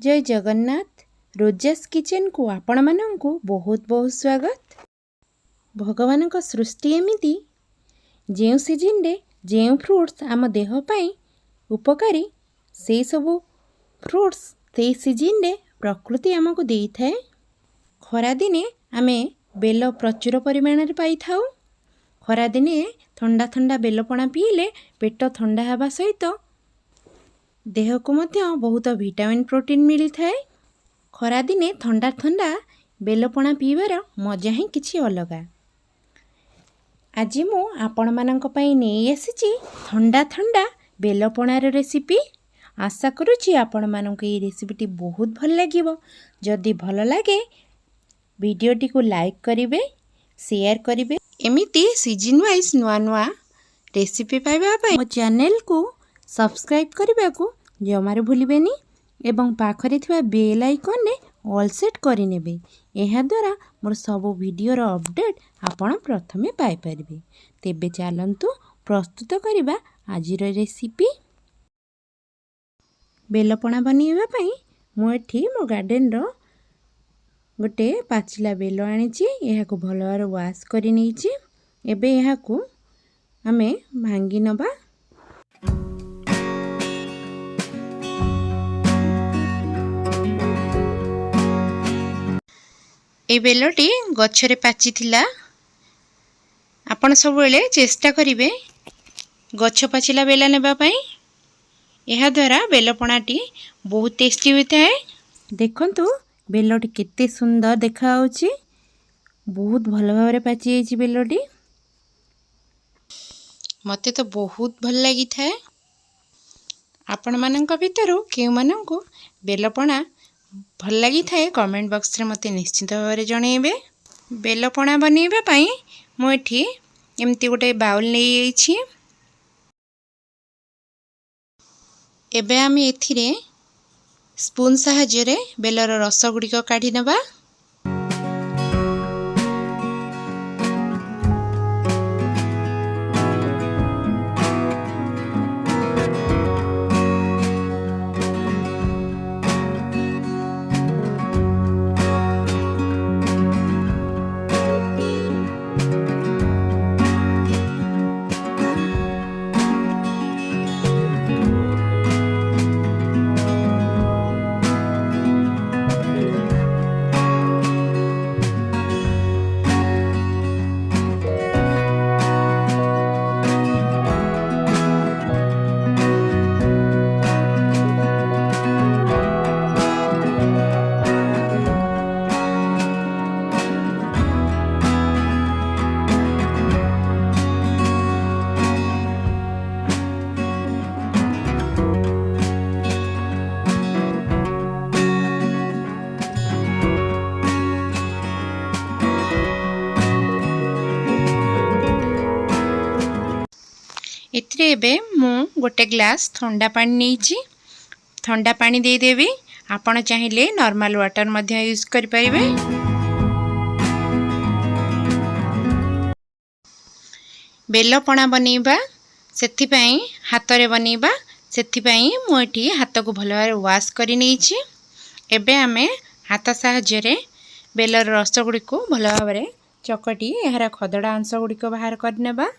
जय Jagannath. Rojas kitchen को आपण मानंकु बहुत बहुत स्वागत। भगवान का सृष्टि एमिति जो सीजन रे जो फ्रूट्स आम देह पाई उपकारी से सबु फ्रूट्स से सीजन रे प्रकृति आमको देई थाए। खरा दिने आमे बेल प्रचुर परिमाण रे पाई थाउ। खरा दिने ठंडा ठंडा बेलपणा पीले पेट ठंडा हवा सहित देह को मध्य बहुत विटामिन प्रोटीन मिली थाए। खरा दिने ठंडा ठंडा बेलपणा पीबार मजा ही किछि अलगा। आज मु आपण मानक पई नेई आसीची ठंडा ठंडा बेलपणार रेसिपी। आशा करूची आपण मानक ये रेसिपीटी बहुत भल लागिवो। जदि भल लागे वीडियोटी को लाइक करिवे, शेयर करिवे। एमिति सीजन वाइज नुआ नुआ रेसिपी पाइबा पई मो चैनल को सब्सक्राइब करबा को जमारे भूलिबेनी एवं पाखरे थिबा बेल आइकन ने ऑल सेट करि नेबे। एहा द्वारा मोर सब वीडियो रो अपडेट आपण प्रथमे पाई परिबे। तेबे चलंतु प्रस्तुत करिबा आजिर रेसिपी। बेलपणा बनिबा पई मो एठी मो गार्डन रो गोटे पाचिला बेल आनिची। एहा को भल भाबरे वाश करि नेइची। एबे एहा को आमे भांगी नबा। ए बेलटी गछरे पाची थिला। आपण सब बेले चेष्टा करिवे गछ पाचिला बेला नेबा पई। एहा द्वारा बेलपणाटी बहुत टेस्टी होता है। देखंतु बेलटी केते सुंदर देखा होची। बहुत भल भाबरे पाची आइची बेलटी। मते तो बहुत भल लागि थाए। आपण मानक भितरु केउ मानकु बेलपणा भल लगी थाए कमेंट बॉक्स रे मते निश्चित भाव जणेबे। बेलपणा बनेबा पई मो एठी एमती गोटे बाउल नै आइछि। एबे आमी एथिरे स्पून सहाय्य रे बेलर रस गुड़िक काढी नबा। एथिरे एबे मु गोटे ग्लास ठंडा पानी नेइची। ठंडा पानी दे देबी। आपण चाहिले नॉर्मल वाटर मध्य यूज करि परिबे। बेलपणा बनेबा सेथि पई हाथ रे बनेबा। सेथि पई मु एठी हाथ को भल भाबरे वाश करि नेइची। एबे हमें हाथ सहाय्य रे बेलर रस गुडी को भल भाबरे चकटी एहारा खदडा अंश गुडी को बाहर कर नेबा।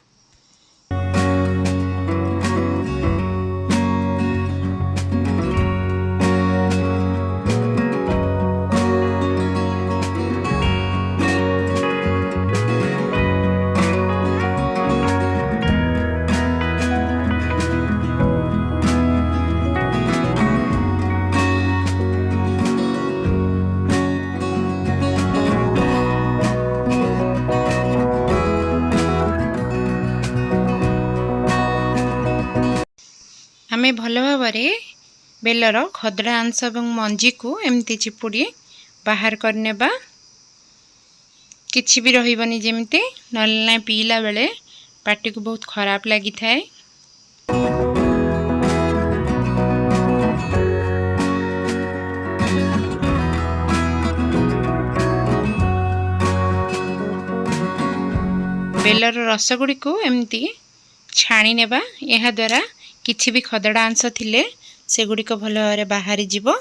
आमे भल भाबरे बेलर खदड़ा अंश और मंजी को एमती चिपुड़ी बाहर करनेबा। किछि भी रहिबनी जेमते नलना पीला बेले पाटी को बहुत खराब लगी थाए। बेलर रस गुड़ी को एमती छाणी नेबा। यह द्वारा किछि भी खदड़ा अंश थिले से गुड़ी को भल भाबरे बाहरी जीवो।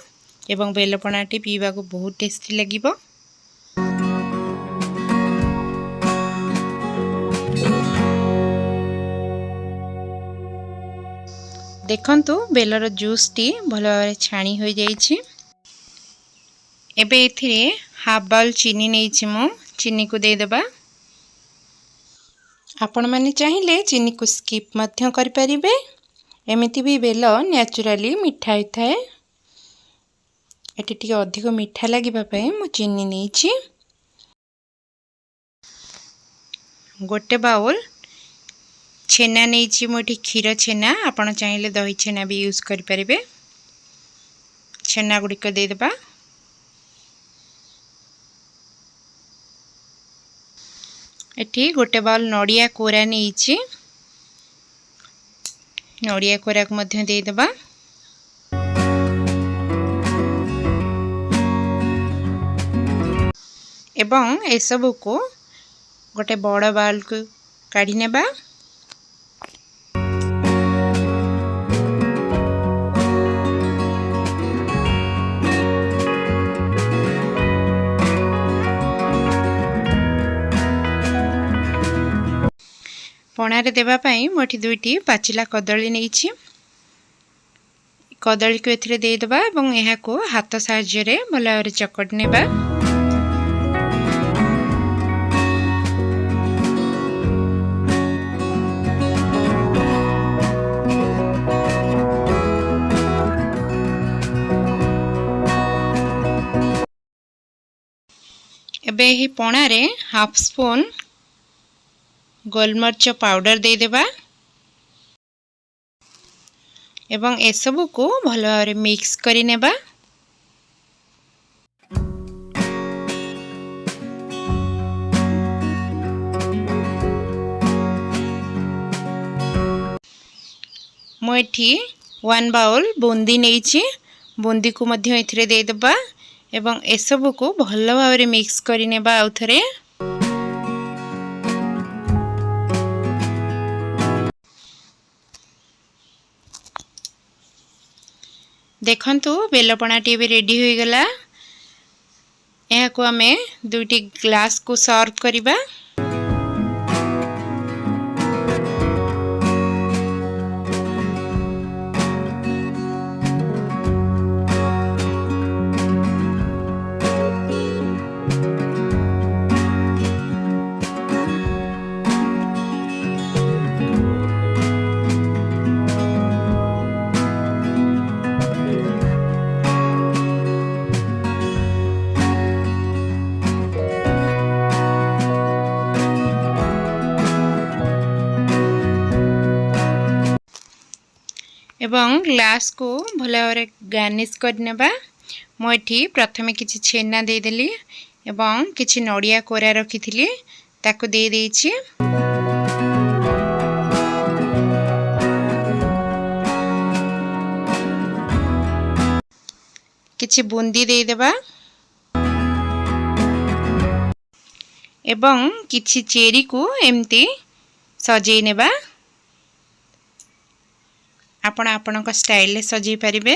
एवं बेलपणाटी पीवा को बहुत टेस्टी लगिबो। देखंतु बेलर जूस टी भल भाव छाणी हो जाइछि। एबे एथिरे हाफ बाउल चीनी नेइछि मु चीनी को दे देबा। आपण माने चाहिए चीनी को स्किप मध्य करि परिबे। एमिति भी बेल नेचुराली मिठा होता है। एटी टिके अधिक मिठा लागिबा पय मु चीनी नेइछि। गोटे बाउल छेना नेइछि मोटी क्षीर छेना। आपण चाहिए दही छेना भी यूज करि परिबे। छेना गुडी को दे देबा। एठी गोटे बाउल नड़िया कोरा नेइछि। नड़िया कोरा को मध्य दे देबा। एवं ए सब को गोटे बड़ बाउल को काढी नेबा। पणारे देबा पई मोठी दुईटी पाचिला कदली नेइछि। कदली को एथिरे दे देबा एवं एहा को हाथ साहाय्य रे भल भाବରେ चकट नेबा। एबे ही पणारे हाफ स्पून गोलमर्च पाउडर दे देबा एवं ए सब को भल भाବରେ मिक्स करि नेबा। मु एठी 1 बाउल बूंदी नेइछि। बूंदी को मध्य एथिरे दे देबा एवं ए सब को भल भाବରେ मिक्स करि नेबा। आउथरे देखंतु बेलपणाटी भी रेडी हो गला। यह को हमें दुईटी ग्लास को सर्व करिबा। एवं ग्लास को भल भाବରେ गार्निश करनेबा। मु एठी प्रथमे किछि छेना दे देली एवं किछि नड़िया कोरा रखिथिली ताको दे देइछि। किछि बूंदी दे देबा एवं किछि चेरी को एमती सजै नेबा। आपण आपणक स्टाइल रे सजै परिबे।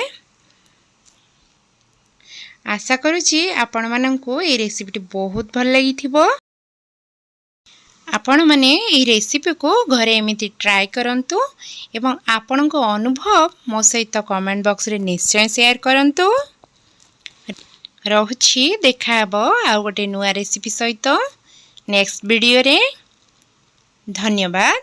आशा करूची आपण माननकु ए रेसिपी बहुत भल लागिथिबो। आपण माने ए रेसिपी को घरे एमिति ट्राई करंतु एवं आपणक अनुभव मो सहित कमेंट बॉक्स रे निश्चय शेयर करंतु। रहुछि देखाबो आ गोटे नुआ रेसिपी सहित नेक्स्ट वीडियो रे। धन्यवाद।